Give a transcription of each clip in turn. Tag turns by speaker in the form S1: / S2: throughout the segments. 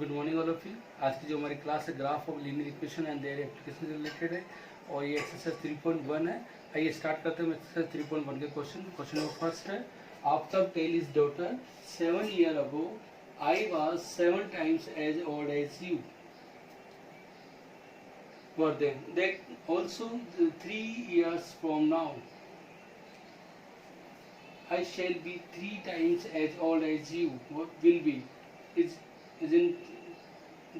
S1: Good morning all of you. आज की जो हमारी क्लास है graph of linear equation and their application से रिलेटेड है और ये एक्सरसाइज 3.1 है। आइए स्टार्ट करते हैं एक्सरसाइज 3.1 के क्वेश्चन। क्वेश्चन नंबर फर्स्ट है, Aftab tells his daughter 7 years ago I was 7 times as old as you were then. That also 3 years from now I shall be 3 times as old as you will be. Isn't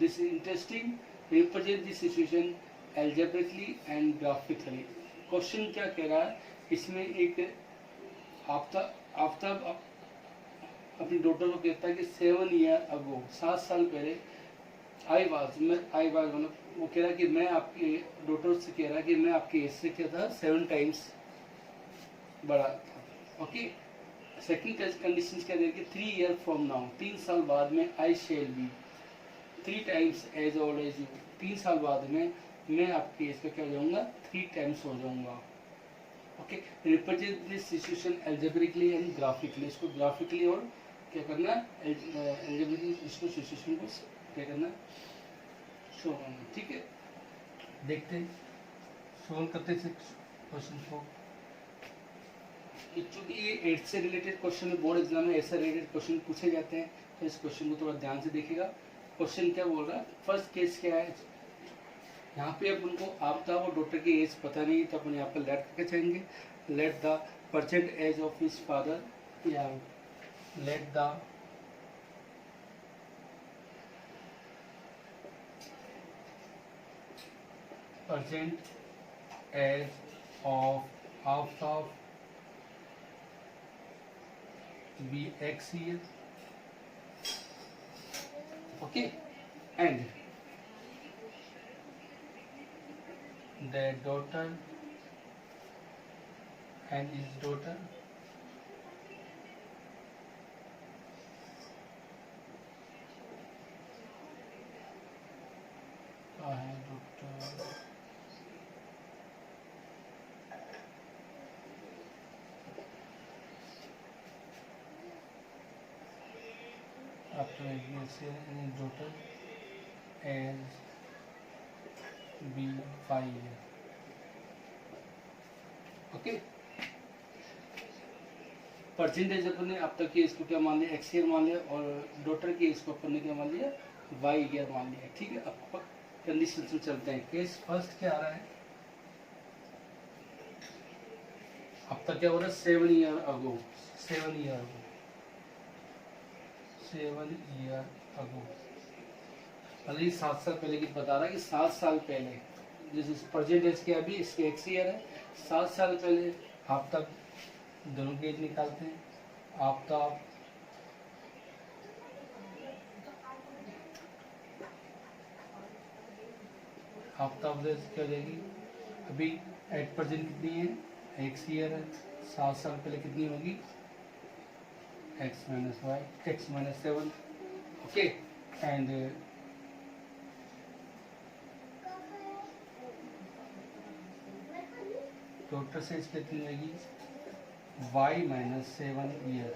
S1: this is interesting. Represent this situation algebraically and graphically. Question क्या कह रहा है, इसमें एक आफ्ताब अपनी daughter को कहता है कि 7 years ago 7 साल पहले आई वाज मतलब वो कह रहा है कि मैं आपके डॉटर से कह रहा है कि मैं आपके एज से क्या था 7 times बड़ा था। ओके, सेकंड कंडीशन क्या देगी, 3 years from now 3 साल बाद में I shall be 3 times as old as you 3 साल बाद में मैं आपके एज पे क्या हो जाऊंगा 3 times हो जाऊंगा। Okay, represent this situation algebraically and graphically. इसको ग्राफिकली और क्या करना एल्जेब्रिकली, इसको सिचुएशन को क्या करना शो करना। ठीक है, देखते हैं सोल्व करते हैं क्वेश्चन को। क्योंकि ये 8 से रिलेटेड क्वेश्चन है, बोर्ड एग्जाम में ऐसे रिलेटेड क्वेश्चन पूछे जाते हैं, तो इस क्वेश्चन को थोड़ा ध्यान से देखिएगा। क्वेश्चन क्या बोल रहा है, फर्स्ट केस क्या है, यहाँ पे अपन को आफ्ताब और डॉटर की एज पता नहीं, तो अपन यहाँ पर लेट करके चाहेंगे, let the present age of his father या let the present age of Aftab be x year. Okay, and the daughter and his daughter daughter after his daughter as be 5 years. Okay, present age अपन ने अब तक की इसको क्या मान लिया, एक्स ईयर मान लिया, और डॉटर की इसको अपन ने क्या मान लिया, वाई ईयर मान लिया। ठीक है, अब कंडीशन से चलते हैं। केस फर्स्ट क्या आ रहा है, अब तक क्या हो रहा है, 7 years ago 7 years ago 7 years ago, मतलब ये 7 साल पहले की बता रहा है कि 7 साल पहले, जैसे परसेंटेज क्या अभी इसके एक्स ईयर है, 7 साल पहले आफ्ताब, दोनों की एज निकालते हैं, आफ्ताब क्या हो जाएगी, अभी एट परसेंट कितनी है, एक्स ईयर है, 7 साल पहले कितनी होगी, x minus y, x minus 7. Okay, and total size कितनी होगी, y minus 7 year.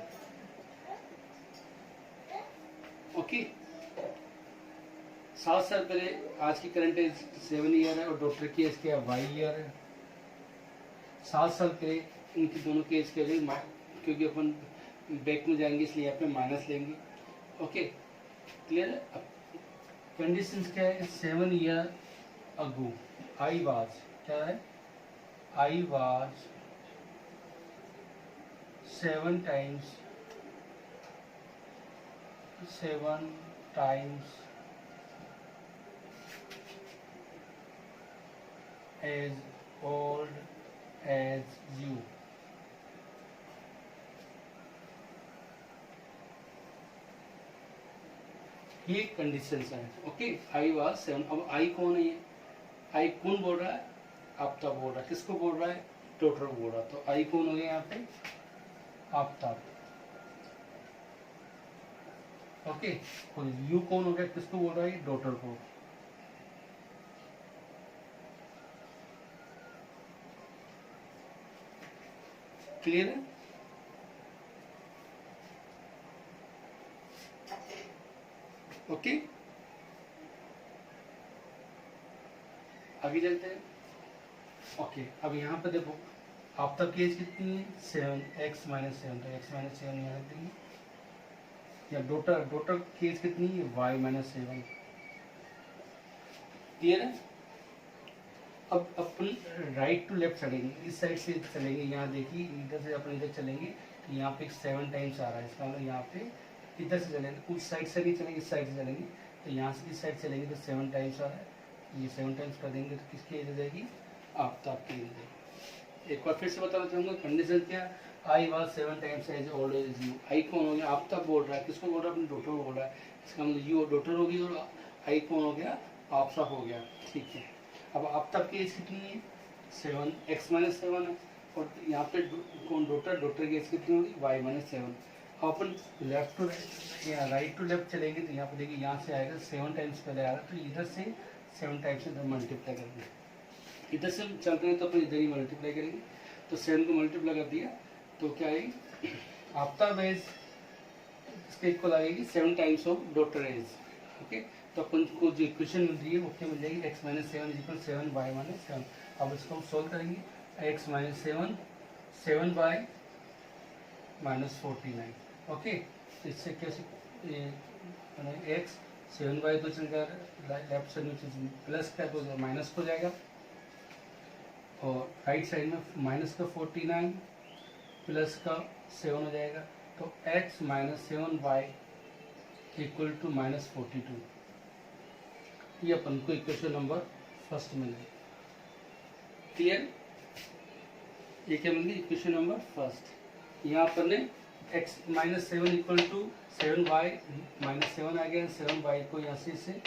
S1: ओके, 7 साल पहले आज की करंट एज 7 year है और डॉक्टर की एज क्या y year है। 7 साल पहले इनकी दोनों की एज क्या होगी, क्योंकि अपन बैक में जाएंगे इसलिए यहाँ पे माइनस लेंगे। ओके, क्लियर है। कंडीशन क्या है, 7 years ago आई वाज, क्या है, I was 7 times as old as you. ये कंडीशन है। ओके, आई वाज 7, अब आई कौन है, ये आई कौन बोल रहा है, आफ्ताब बोल रहा है, किसको बोल रहा है, डॉटर बोल रहा है, तो आई कौन हो गया यहाँ पे, आफ्ताब। ओके, और यू कौन हो गया, किसको बोल रहा है, डॉटर को। क्लियर है। ओके, आगे चलते हैं। ओके, अब यहाँ पे देखो आफ्ताब की एज कितनी है 7, x माइनस 7, तो x माइनस 7 यहाँ रख देंगे। या डॉटर की एज कितनी है y माइनस 7। क्लियर है। अब अपन राइट टू लेफ्ट चलेंगे, इस साइड से चलेंगे। यहाँ देखिए इधर से अपन इधर चलेंगे तो यहाँ पे 7 टाइम्स आ रहा है, इसका मतलब यहाँ पे इधर से चलेंगे, उस साइड से नहीं चलेंगे, इस साइड से चलेंगे। तो यहाँ से इस साइड चलेंगे तो 7 टाइम्स आ रहा है, ये 7 टाइम्स कर देंगे तो किसकी एज हो जाएगी, आफ्ताब की एज हो जाएगी। एक बार फिर से बताना चाहूँगा कंडीशन क्या, I was 7 times as old as you. I कौन हो गया, आफ्ताब बोल रहा है, किसको बोल रहा है, अपने डॉटर को बोल रहा है। इसका मतलब यू डॉटर होगी और आई कौन हो गया, आफ्ताब हो गया। ठीक है, अब आफ्ताब की एज कितनी है 7, x माइनस 7 है, और यहाँ पे कौन डॉटर की एज कितनी होगी y माइनस 7। अब अपन लेफ्ट टू या राइट टू लेफ्ट चलेंगे तो यहाँ पे देखिए यहाँ से आएगा 7 टाइम्स पहले आ रहा है, तो इधर से 7 टाइम्स से इधर मल्टीप्लाई करेंगे। इधर से चल रहे हैं तो अपन इधर ही मल्टीप्लाई करेंगे, तो 7 को मल्टीप्लाई कर दिया तो क्या आएगी, आफ्ताब एज इसके इक्वल आएगी 7 times of daughter age. Okay, तो अपन को जो इक्वेशन मिल रही है वो क्या मिल जाएगी, x minus 7 equal 7 y minus 7। अब इसको हम सोल्व करेंगे, x minus 7 7 y minus 49। Okay, तो इससे कैसे x 7y तो चल जाएगा, लेफ्ट साइड में प्लस का तो माइनस हो जाएगा, और राइट साइड में माइनस का 49 प्लस का 7 हो जाएगा। तो x minus 7y equal to minus 42, ये अपन को इक्वेशन नंबर फर्स्ट मिल गई। क्लियर, ये क्या मिल गई, इक्वेशन नंबर फर्स्ट। यहाँ पर ने x minus 7 equal to 7y minus 7 आ गया, 7y को यहाँ से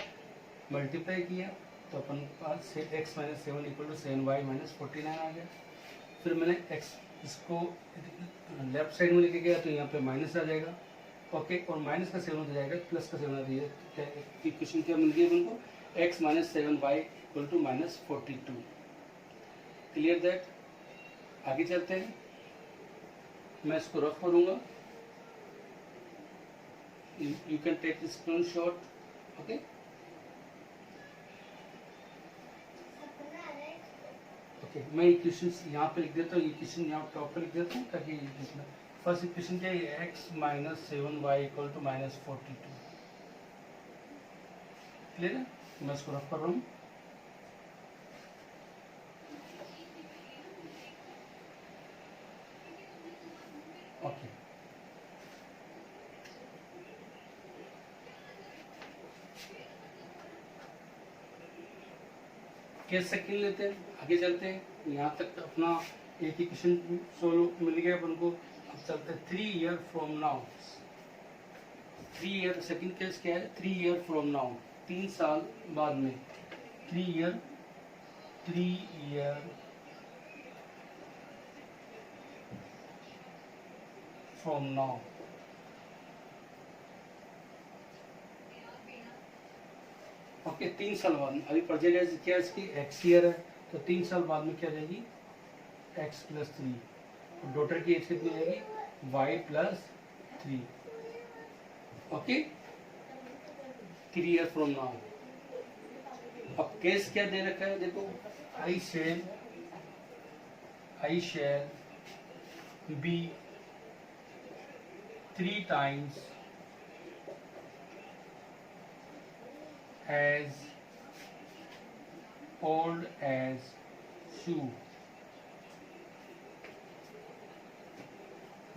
S1: मल्टीप्लाई किया तो अपन पास x minus 7 equal to 7y minus 49 आ गया। फिर मैंने x इसको लेफ्ट साइड में लेके गया तो यहाँ पे माइनस आ जाएगा। ओके, और माइनस का 7 हो जाएगा, प्लस का 7 आ जाएगा। इक्वेशन क्या मिल गई अपन को, x minus 7y equal to minus 42। Clear that. आगे चलते हैं, मैं इसको रफ करूंगा, you can take screenshot. Okay, मैं इक्वेशन यहाँ पे लिख देता हूँ, इक्वेशन यहाँ टॉप पे लिख देता हूँ ताकि फर्स्ट इक्वेशन क्या है, x minus 7y equal to minus 42। Clear है, मैं इसको रफ कर रहा हूँ। ओके, केस सेकंड लेते हैं, आगे चलते हैं। यहाँ तक अपना एक ही क्वेश्चन सोल्व मिल गया अपन को। अब चलते हैं 3 year from now. 3 year, second case क्या है, 3 ईयर फ्रॉम नाउ, 3 साल बाद में। 3 ईयर फ्रॉम नाउ। ओके, 3 साल बाद में, अभी प्रेजेंट एज क्या है इसकी, x ईयर है, तो 3 साल बाद में क्या जाएगी, x प्लस 3। डॉटर की एज कितनी जाएगी, y plus 3। Okay, 3 year from now. अब केस क्या दे रखा है, देखो, I shall be 3 times as old as you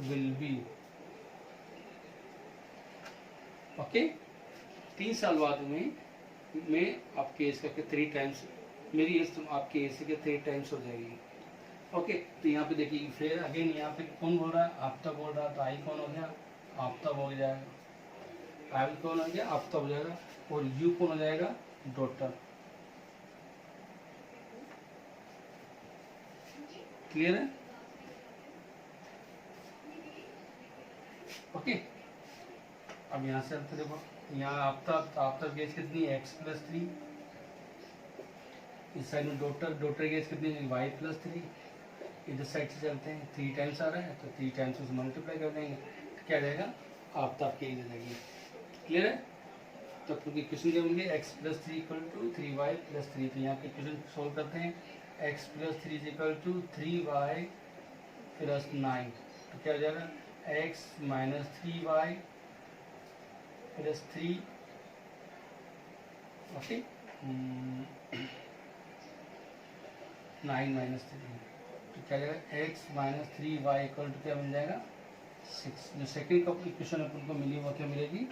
S1: will be। Okay, 3 साल बाद में मैं आपके एज का 3 टाइम्स, मेरी एज तुम आपके एज के 3 टाइम्स हो जाएगी। ओके, तो यहाँ पे देखिए फिर अगेन यहाँ पे कौन बोल रहा है, आफ्ताब बोल रहा है, तो आई कौन हो गया, आफ्ताब हो जाएगा। आई कौन हो गया, आफ्ताब हो जाएगा, और यू कौन हो जाएगा, डॉटर। क्लियर है। ओके, अब यहाँ से अब देखो, यहाँ आफ्ताब की एज कितनी है, x प्लस 3। इस साइड में डॉटर की एज कितनी है, y प्लस 3। इधर साइड से चलते हैं, 3 टाइम्स आ रहा है तो 3 टाइम्स उसे मल्टीप्लाई कर देंगे तो क्या जाएगा, आफ्ताब की एज आ जाएगी। क्लियर है। तो अपन की इक्वेशन क्या होंगे, x plus 3 equal to 3y plus 3। तो यहाँ पे इक्वेशन सोल्व करते हैं, x plus 3 is equal to 3y plus 9। तो क्या हो जाएगा, x minus 3y plus 3, okay 9 minus 3। तो क्या हो जाएगा, x minus 3y equal to क्या मिल जाएगा 6। जो सेकेंड का इक्वेशन अपन को मिली वो क्या मिलेगी,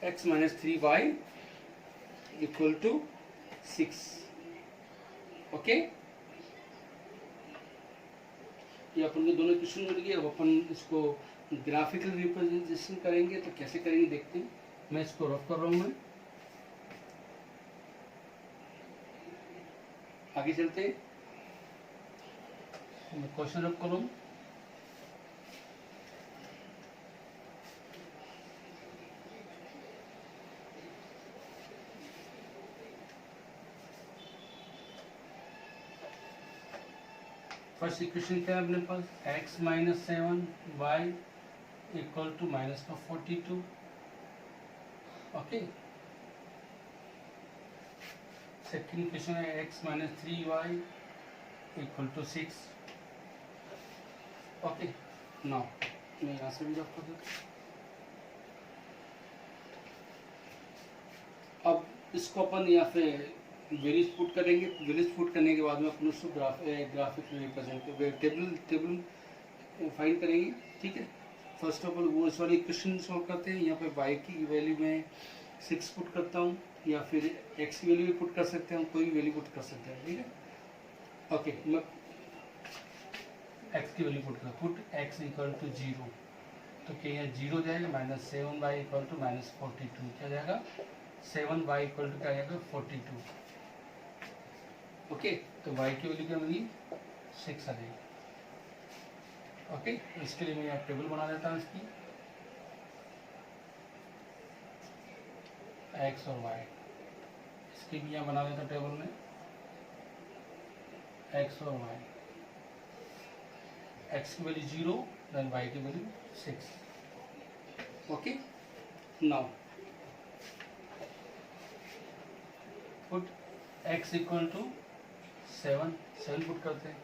S1: x minus 3y equal to 6, okay. ये अपन को दोनों इक्वेशन मिल गई। अब अपन इसको ग्राफिकल रिप्रेजेंटेशन करेंगे, तो कैसे करेंगे देखते हैं। मैं इसको रफ कर रहा हूँ, मैं आगे चलते हैं। मैं क्वेश्चन रफ कर रहा हूँ। फर्स्ट इक्वेशन क्या है अपने पास, x minus 7y equal to minus का 42, ओके। सेकेंड इक्वेशन है x minus 3y equal to 6, okay. Now मैं यहाँ से भी रख कर देता हूँ। अब इसको अपन यहाँ पे वैल्यूज पुट करेंगे। वैल्यूज पुट करने के बाद में अपन उसको ग्राफिक रिप्रेजेंट टेबल फाइंड करेंगे, ठीक है। फर्स्ट ऑफ ऑल वो इस वाली इक्वेशन सॉल्व करते हैं। यहाँ पे y की वैल्यू में 6 पुट करता हूँ, या फिर x की वैल्यू भी पुट कर सकते हैं, कोई भी वैल्यू पुट कर सकते हैं, ठीक है, ओके। मैं x की वैल्यू पुट कर, पुट x इक्वल टू 0, तो क्या यहाँ 0 जाएगा, minus 7y equal to minus 42, क्या जाएगा 7y इक्वल टू क्या जाएगा 42, ओके। तो y की वैल्यू क्या मिली 6 आ जाएगी, ओके। इसके लिए मैं यहाँ टेबल बना देता हूँ इसकी, x और y, इसकी भी यहाँ बना देता हूँ टेबल में x और y, x की वैल्यू 0, देन y की value 6, okay. Now put x equal to 7 put करते हैं,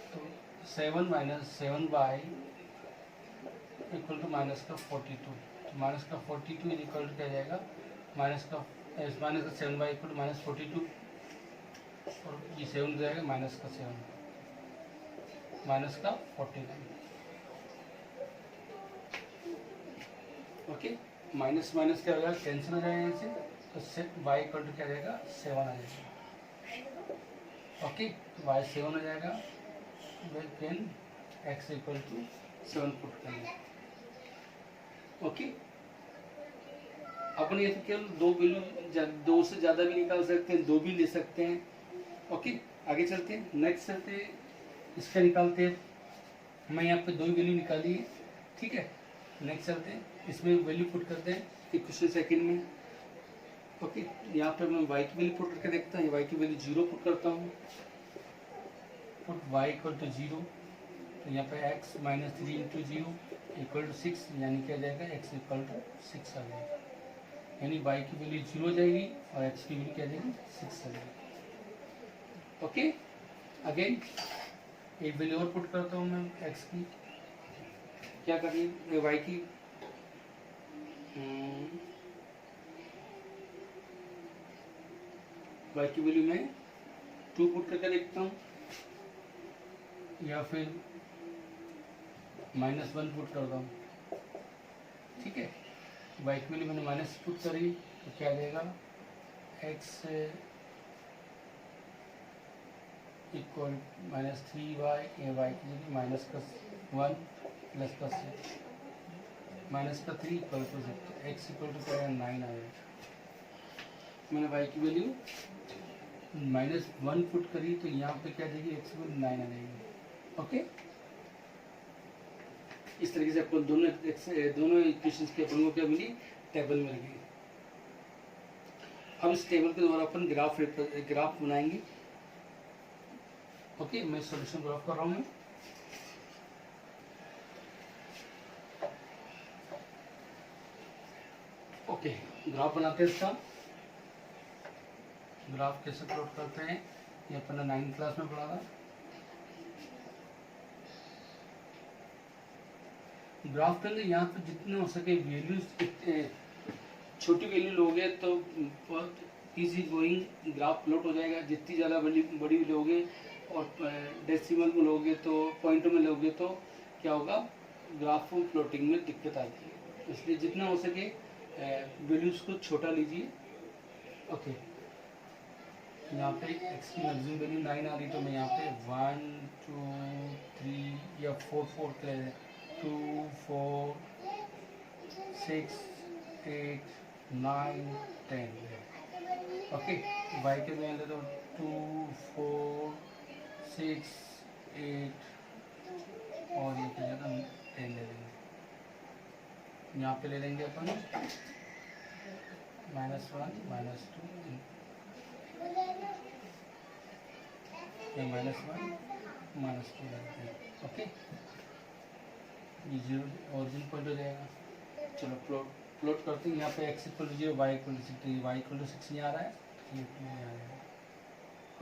S1: तो 7 minus 7y equal to minus का 42, तो माइनस का 42 इक्वल टू क्या जाएगा, माइनस का 7y इक्वल टू माइनस 42, और ये 7 हो जाएगा माइनस का 7, माइनस का 49, ओके। माइनस माइनस क्या हो जाएगा, कैंसिल हो जाएगा यहाँ से, तो y इक्वल टू क्या जाएगा 7 आ जाएगा, ओके। तो y 7 हो जाएगा, then x equal to 7 put करेंगे, ओके। अपन ये तो केवल दो वैल्यू, दो से ज़्यादा भी निकाल सकते हैं, दो भी ले सकते हैं, ओके। आगे चलते हैं, नेक्स्ट चलते हैं, इसका निकालते हैं। मैं यहाँ पे दो वैल्यू निकाली है, ठीक है। नेक्स्ट चलते हैं, इसमें वैल्यू पुट करते हैं इक्वेशन सेकंड में, ओके। यहाँ पे मैं y की वैल्यू पुट करके देखता हूँ, y की वैल्यू 0 पुट करता हूँ, पुट y इक्वल टू 0, तो यहाँ पे x minus 3 into 0 equal to 6, यानी क्या जाएगा x इक्वल टू 6 आ जाएगा, यानी y की वैल्यू 0 हो जाएगी और x की वैल्यू क्या जाएगी 6 आ जाएगी, ओके। अगेन एक वैल्यू और पुट करता हूँ मैं x की, क्या करेंगे y की y की वैल्यू में 2 पुट करके देखता हूँ, या फिर -1 पुट करता हूँ, ठीक है। y की वैल्यू मैंने माइनस पुट करी, तो क्या आ जाएगा x इक्वल माइनस 3y, ये y की जगह माइनस का 1 प्लस का 6, माइनस का 3 equal to 6, x equal to क्या है 9 आ जाएगा। मैंने y की वैल्यू -1 पुट करी, तो यहाँ पे क्या जाएगी x इक्वल 9 आ जाएगी, ओके। इस तरीके से अपन दोनों इक्वेशंस के अपन को क्या मिली, टेबल मिल गई। अब इस टेबल के द्वारा अपन ग्राफ बनाएंगे, ओके। मैं सॉल्यूशन ग्राफ कर रहा हूँ। ओके, ग्राफ बनाते हैं इसका। ग्राफ कैसे प्लॉट करते हैं ये अपना 9th क्लास में पढ़ा था। ग्राफ के अंदर यहाँ पे जितने हो सके वैल्यूज, छोटी वैल्यू लोगे तो बहुत इजी गोइंग ग्राफ प्लॉट हो जाएगा। जितनी ज़्यादा बड़ी लोगे और डेसिमल में लोगे तो पॉइंटों में लोगे तो क्या होगा, ग्राफ प्लॉटिंग में दिक्कत आती है। इसलिए जितना हो सके वैल्यूज को छोटा लीजिए। ओके, यहाँ पे x की मैक्सिमम वैल्यू 9 आ रही तो मैं यहाँ पे 1 2 3 या 4 के लिए 2 4 6 8 9 10। ओके, y के में ले तो 2 4 6 8 और ये क्या था 10 ले लेंगे। यहाँ पे ले लेंगे अपन -1 -2 ये -1 -2 लेते हैं। ओके, ये 0 ओरिजिन पॉइंट हो जाएगा। चलो प्लॉट करते हैं। यहाँ पे x = 0 y = 6, y = 6 नहीं आ रहा है, ये नहीं आ रहा है।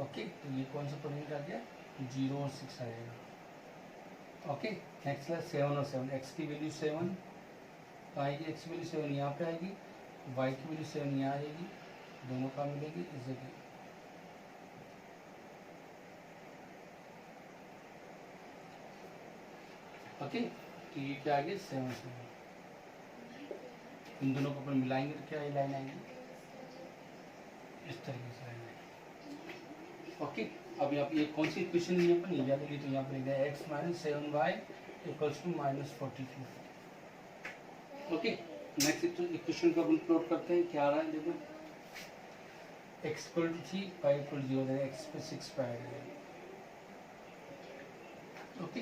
S1: ओके, तो ये कौन सा पॉइंट आ गया, 0 और 6 आ जाएगा। ओके, नेक्स्ट है 7 और 7। x की वैल्यू 7 आएगी, x की वैल्यू 7 यहाँ पे आएगी, y की वैल्यू 7 यहाँ आएगी, दोनों का मिलेगी इस जगह। ओके, तो ये क्या आ गया 7 7। इन दोनों को अपन मिलाएंगे तो क्या लाइन आएगी, इस तरीके से लाइन आएगी। ओके, अब यहाँ पे ये कौन सी इक्वेशन है अपन याद रखिए, तो यहाँ पे लिखा है x - 7y = -42। Okay, next equation को अपन प्लॉट करते हैं। क्या आ रहा है देखो, x = 3 y = 0, x पे 6 पे आएगा। ओके,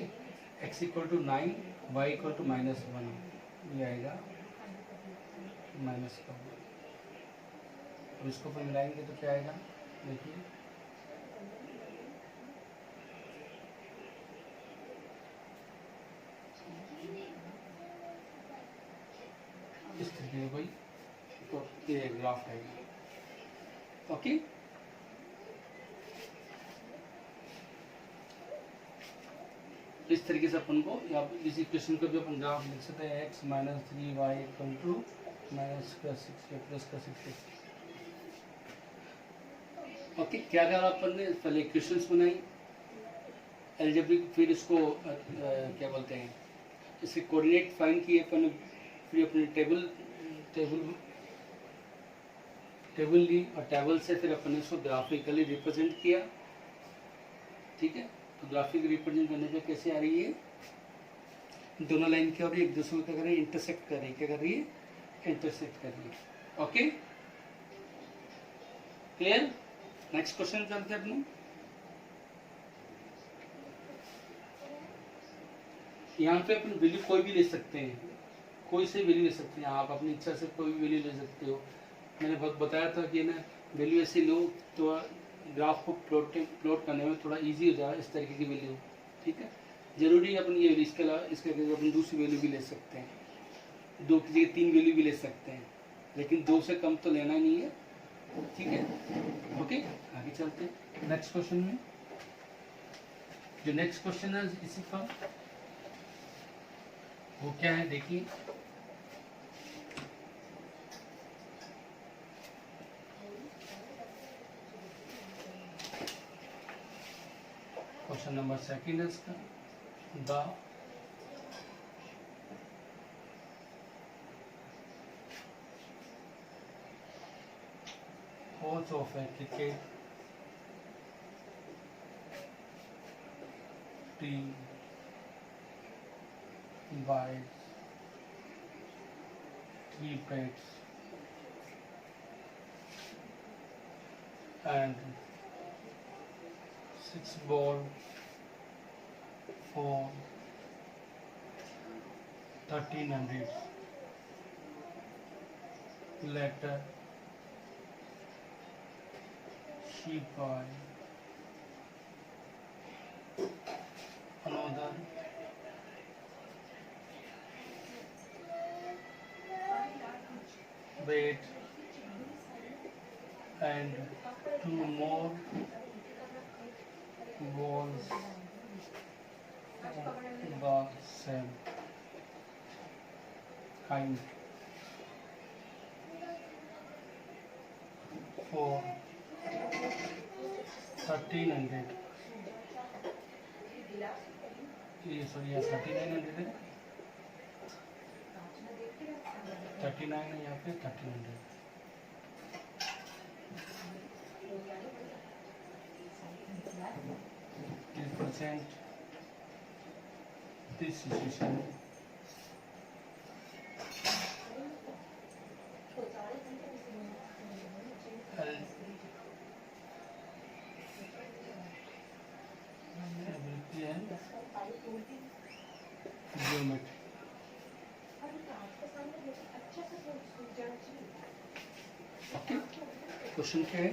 S1: x = 9 y = -1 ये आएगा माइनस का। अब इसको अपन मिलाएंगे तो क्या आएगा, देखिए इस तरीके से कोई तो ये ग्राफ आएगा। ओके, इस तरीके से अपन को या इस इक्वेशन को भी अपन ग्राफ लिख सकते हैं, x - 3y = -6 ओके, क्या करा अपन ने, पहले इक्वेशंस बनाई अलजेब्रिक, फिर इसको क्या बोलते हैं, इसके कोऑर्डिनेट फाइंड किए अपन, फिर अपने टेबल ली और टेबल से फिर अपन ने इसको ग्राफिकली रिप्रेजेंट किया। ठीक है, तो ग्राफिक रिप्रेजेंट करने पे कैसे आ रही है, दोनों लाइन क्या हो रही है, एक दूसरे को क्या कर रही है, इंटरसेक्ट कर रही है। क्या कर रही है, इंटरसेक्ट कर रही है। Okay, clear. नेक्स्ट क्वेश्चन चलते हैं अपने। यहाँ पे अपन वैल्यू कोई भी ले सकते हैं, कोई से वैल्यू ले सकते हैं, आप अपनी इच्छा से कोई भी वैल्यू ले सकते हो। मैंने बहुत बताया था कि ना वैल्यू ऐसे लो तो ग्राफ को प्लॉट करने में थोड़ा इजी हो जाए, इस तरीके की वैल्यू। ठीक है, जरूरी है अपन ये इसके अलावा इसके अपन दूसरी वैल्यू भी ले सकते हैं, 2 की जगह 3 वैल्यू भी ले सकते हैं, लेकिन 2 से कम तो लेना नहीं है। ठीक है, ओके, आगे चलते हैं नेक्स्ट क्वेश्चन में। जो नेक्स्ट क्वेश्चन है इसी का वो क्या है, देखिए क्वेश्चन नंबर 2 है इसका, the coach of a cricket team buys 3 pets and 6 balls for 1300. Later she buys another 9 bat and 2 more balls of the same kind for 1300. ये सॉरी 3900 है, 39 है यहाँ पे 1300. Represent this situation algebraic and geometry. Okay. Question क्या है?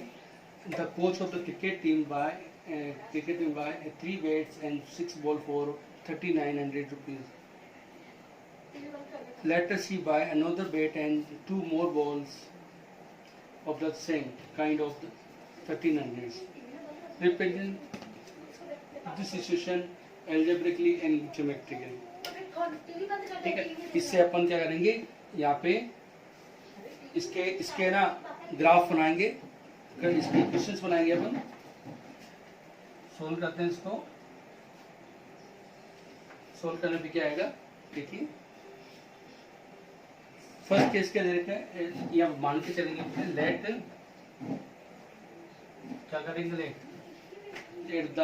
S1: The coach of the cricket team buy 3 bats and 6 ball for 3900 rupees. Later she buy another bat and 2 more balls of the same kind of 1300. Represent this situation algebraically and geometrically. ठीक है, इससे अपन क्या करेंगे, यहाँ पे इसके ना graph बनाएंगे, इसके इक्वेशंस बनाएंगे अपन, सोल्व करते हैं इसको. सोल्व करने पे क्या आएगा देखिए. फर्स्ट केस क्या दे रखा है, या मान के चलेंगे लेट, क्या करेंगे, let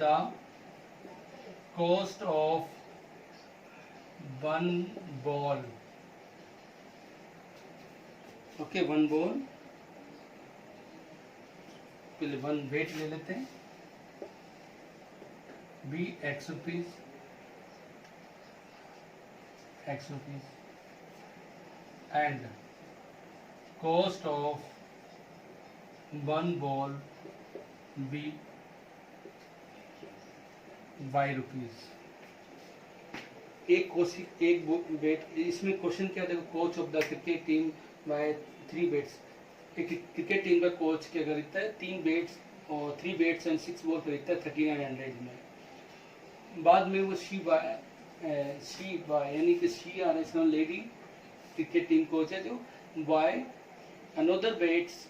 S1: the cost of 1 ball, okay 1 ball, पहले 1 वेट ले लेते हैं, be x rupees and cost of 1 ball be y rupees. एक बेट, इसमें क्वेश्चन क्या देखो, coach of the cricket team buy 3 bats. Cricket team का कोच क्या खरीदता है, 3 बेट्स और 3 बेट्स एंड 6 बॉल खरीदता है 3900 में. बाद में वो शी बाय यानी कि she R S lady cricket team coach है, जो बाय अनदर बेट्स,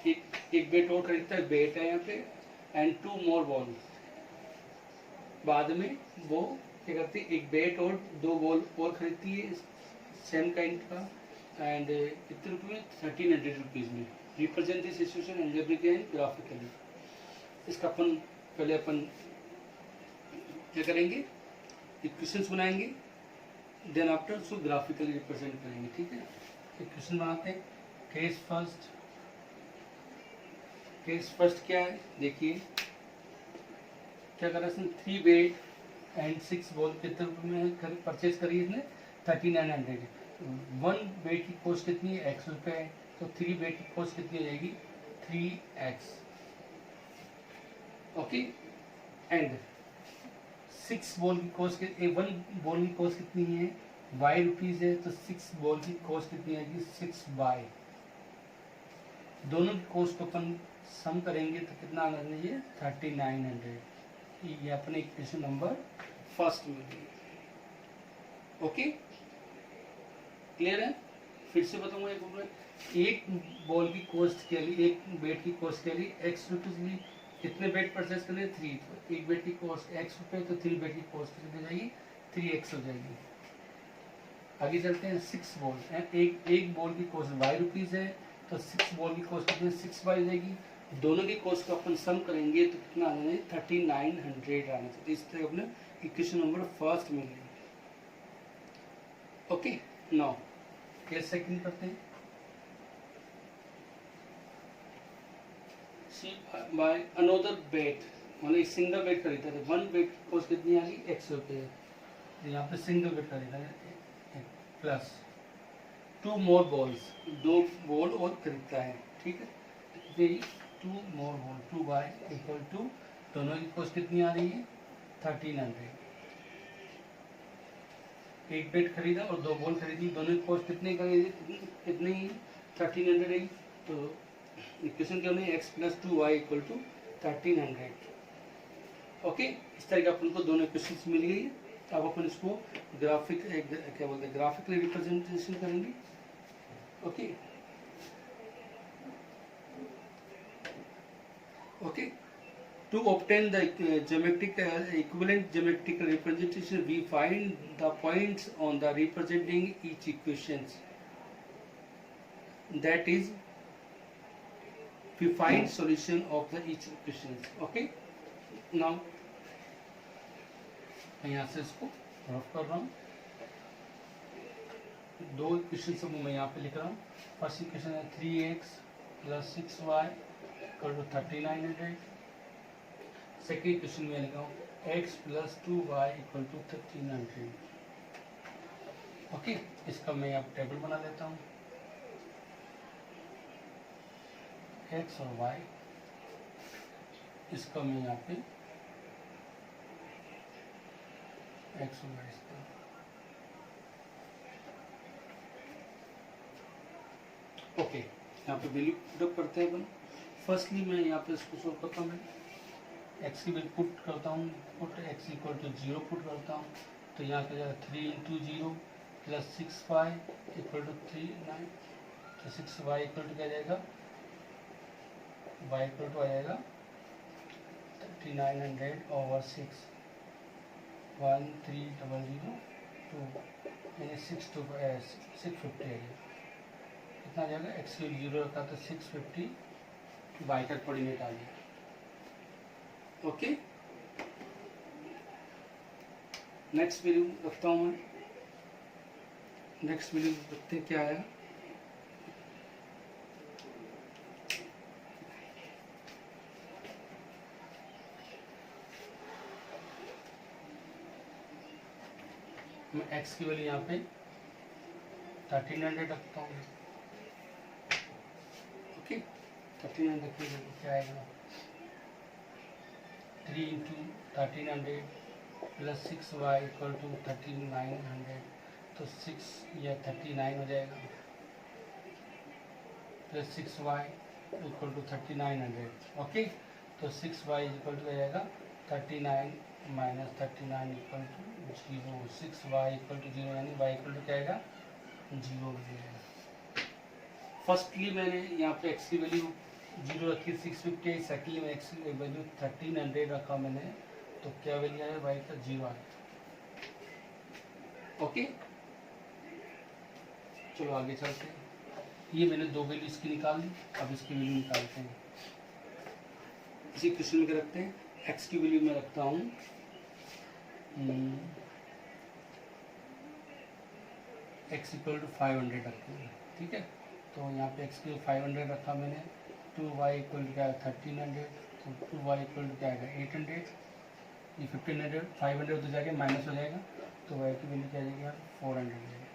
S1: एक बेट और खरीदता है, बेट है यहाँ पे, एंड 2 मोर बॉल. बाद में वो क्या करती है, एक बेट और 2 बॉल और खरीदती है सेम काइंड का, एंड कितने रुपये में, 1300 रुपीज़ में. Represent this situation algebraically and graphically. इसका अपन पहले क्या करेंगे, इक्वेशंस बनाएंगे, देन आफ्टर उसको ग्राफिकली रिप्रेजेंट करेंगे. ठीक है, इक्वेशन बनाते हैं. केस फर्स्ट क्या है देखिए, क्या करा इसने, 3 बेट एंड 6 बॉल कितने रुपये में परचेज करी इसने, 3900. 1 बेट की कॉस्ट कितनी है, x रुपये है, तो 3 बेट की कॉस्ट कितनी हो जाएगी, 3x. ओके, एंड 6 बॉल की कॉस्ट, 1 बॉल की कॉस्ट कितनी है, y रुपीज है, तो 6 बॉल की कॉस्ट कितनी आएगी, 6y. दोनों की कॉस्ट को अपन सम करेंगे तो कितना आना चाहिए, 3900. ये अपने इक्वेशन नंबर फर्स्ट में. ओके, क्लियर है. फिर से बताऊंगा एक बॉल की कॉस्ट के लिए, एक बेट की कॉस्ट के लिए x रुपीज में कितने बेट परचेज करने, 3. तो एक बेट की कॉस्ट x रुपये, तो 3 बेट की कॉस्ट कितनी हो जाएगी, 3x हो जाएगी. आगे चलते हैं. 6 बॉल, एक बॉल की कॉस्ट y रुपीज है, तो 6 बॉल की कॉस्ट कितनी, 6y हो जाएगी. दोनों की कॉस्ट को अपन सम करेंगे तो कितना आना है, 3900 आना चाहिए. इस तरह अपने इक्वेशन नंबर फर्स्ट मिल गई. ओके, नाउ केस सेकंड करते हैं. शी बाय अनदर बेट, मतलब एक सिंगल बेट खरीदा था. 1 बेट की कॉस्ट कितनी आ गई, x रुपये. यहाँ पे सिंगल बेट खरीदा है, प्लस 2 मोर बॉल्स, 2 बॉल और खरीदता है. ठीक है, 2 मोर बॉल, 2y इक्वल टू, दोनों की कॉस्ट कितनी आ रही है, 1300. एक बेड खरीदा और 2 बॉल खरीदी, दोनों की कॉस्ट कितनी कितनी 1300 आई। तो इक्वेशन क्या होनी, x plus 2y equal to 1300। Okay, इस तरह के अपन को दोनों इक्वेशन मिल गई है। अब अपन इसको ग्राफिक क्या बोलते हैं, ग्राफिकली रिप्रेजेंटेशन करेंगे। Okay okay, to obtain the equivalent geometrical representation, we find the points on the representing each equations, that is we find solution of the each equations. Okay, now मैं यहाँ से इसको rough कर रहा हूँ, दो equation सब मैं यहाँ पे लिख रहा हूँ। फर्स्ट इक्वेशन है 3x plus 6y equal to 3900। Second equation में लिखा हूँ x plus 2y equal to 1300। Okay, इसका मैं यहाँ टेबल बना लेता हूँ, x और y, इसका मैं यहाँ पे x और y इसका। ओके, यहाँ पे वैल्यू पुटअप करते हैं अपन। फर्स्टली मैं यहाँ पे इसको सोल्व करता हूँ, मैं x की वैल्यू पुट करता हूँ, put x equal to 0 put करता हूँ। तो यहाँ पे जाएगा 3 into 0 plus 6y equal to 39। तो 6y इक्वल टू क्या जाएगा, y इक्वल टू आ जाएगा 3900 ओवर 6, 13002, यानी 650 है। कितना आ जाएगा, x की 0 रखा तो 650, y का कोऑर्डिनेट आ गया। ओके, नेक्स्ट वैल्यू रखता हूँ मैं, नेक्स्ट वैल्यू रखते क्या आया, मैं x की वैल्यू यहाँ पे 1300 रखता हूँ। ओके, 1300 की वैल्यू क्या आएगा, 3 into 1300 plus 6y equal to 3900। तो 6 या 39 हो जाएगा, plus 6y equal to 3900। Okay, तो 6y इक्वल टू आ जाएगा 39 minus 39 equal to 0। 6y equal to 0, यानी y इक्वल टू क्या आएगा, 0 हो जाएगा। फर्स्टली मैंने यहाँ पे x की वैल्यू 0 रखी 650, सेकेंडली में x की वैल्यू 1300 रखा मैंने, तो क्या वैल्यू आया, y का 0 आया। ओके, चलो आगे चलते हैं। ये मैंने दो वैल्यू इसकी निकाल ली, अब इसकी वैल्यू निकालते हैं। इसी क्वेश्चन में रखते हैं, x की वैल्यू मैं रखता हूँ x इक्वल टू 500 रखते हैं। ठीक है, तो यहाँ पे x की 500 रखा मैंने, 2y इक्वल टू क्या है 1300, तो 2y इक्वल टू क्या आएगा 800, ये 1500, 500 तो जाके माइनस हो जाएगा, तो y की वैल्यू क्या आ जाएगी यार 400 जाएगी।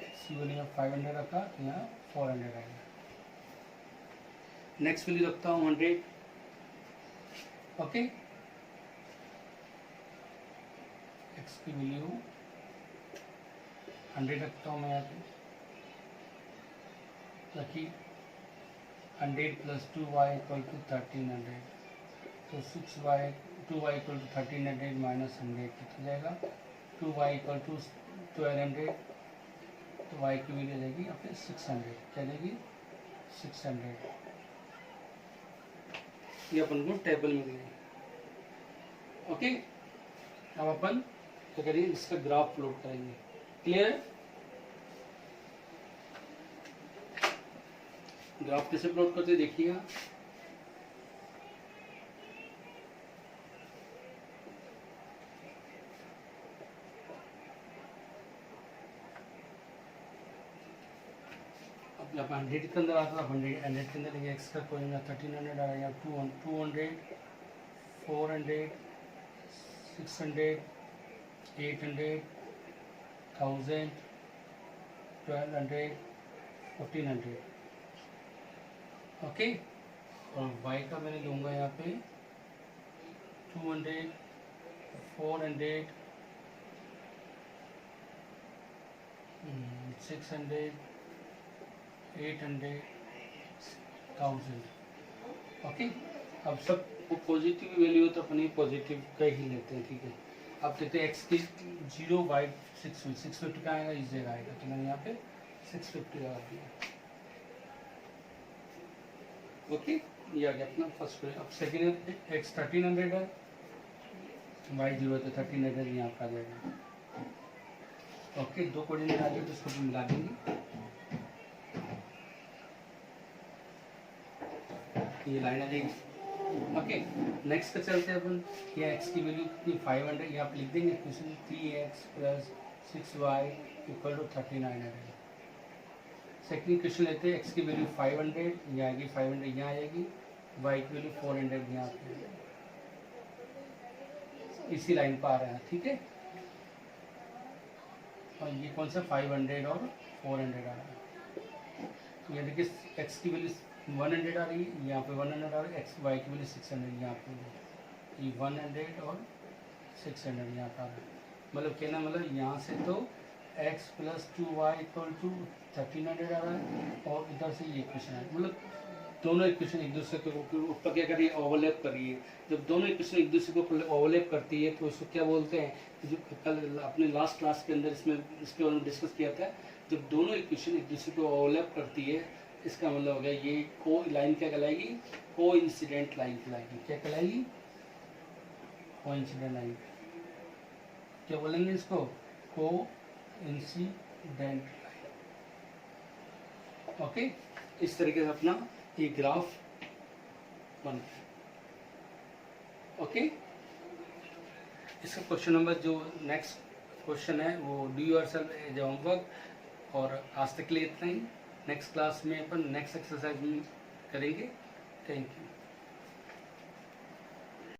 S1: x की वैल्यू 500 रखा, तो यहाँ 400 आएगा। नेक्स्ट वैल्यू रखता हूँ 100। ओके, x की वैल्यू 100 रखता हूँ मैं यहाँ पे, ताकि 100 प्लस 2y इक्वल टू 1300। तो 2y इक्वल टू 1300 माइनस 100 कितना जाएगा, 2y इक्वल टू 1200, तो y की वैल्यू जाएगी यहाँ पे 600, क्या जाएगी 600। ये अपन को टेबल में देंगे। ओके, अब अपन क्या करेंगे, इसका ग्राफ प्लॉट करेंगे। क्लियर है, ग्राफ कैसे प्लॉट करते देखिएगा। अब जब 100 के अंदर आता है, 100 के अंदर लेंगे, x का कोई 1300 आ रहा है, 200, 400, 600, 800, 1000, 1200, 1400। ओके, और y का मैंने लूँगा यहाँ पे 200, 400, 600, 800, 1000। ओके, अब सब पॉजिटिव वैल्यू हो तो अपनी पॉजिटिव का ही लेते हैं, ठीक है। अब देखते हैं एक्स की 0 बाई 650 का आएगा, इस जगह आएगा, तो मैंने यहाँ पे 650 लगा दिया। ओके, ये आ गया अपना फर्स्ट पे। अब सेकेंड एक्स 1300 है, वाई 0 है तो 1300 यहाँ पर आ जाएगा। ओके, दो कोऑर्डिनेट आ गए तो इसको भी मिला देंगे, ये लाइन आ जाएगी। ओके, नेक्स्ट पे चलते हैं अपन। ये एक्स की वैल्यू कितनी 500, यहाँ पे लिख देंगे equation 3x plus 6y equal to 3900। Second question लेते हैं, एक्स की वैल्यू 500 यहाँ आएगी, 500 यहाँ आएगी, वाई की वैल्यू 400 यहाँ पे, इसी लाइन पर आ रहा है, ठीक है। और ये कौन सा 500 और 400 आ रहा है। ये देखिए एक्स की वैल्यू 100 आ रही है, यहाँ पे 100 आ रहा है, एक्स वाई की वैल्यू 600 यहाँ पे, ये 100 और 600 यहाँ पर आ रहा है। मतलब कहना मतलब यहाँ से तो x plus 2y equal to 1300 आ रहा है, और इधर से ये इक्वेशन है, मतलब दोनों इक्वेशन एक दूसरे के ऊपर क्या कर रही है, ओवरलैप कर रही है। जब दोनों इक्वेशन एक दूसरे को ओवरलैप करती है तो इसको क्या बोलते हैं, जो कल अपने लास्ट क्लास के अंदर इसके बारे में डिस्कस किया था, जब दोनों इक्वेशन एक दूसरे को ओवरलैप करती है इसका मतलब हो गया ये को लाइन क्या कहलाएगी, को इंसिडेंट लाइन कहलाएगी। क्या कहलाएगी, को इंसिडेंट लाइन। क्या बोलेंगे इसको, को इंसिडेंट लाइन। ओके, इस तरीके से अपना ये ग्राफ बनता है। ओके, इसका क्वेश्चन नंबर जो नेक्स्ट क्वेश्चन है वो डू योरसेल्फ एज होमवर्क, और आज तक के लिए इतना ही। नेक्स्ट क्लास में अपन नेक्स्ट एक्सरसाइज में करेंगे। Thank you.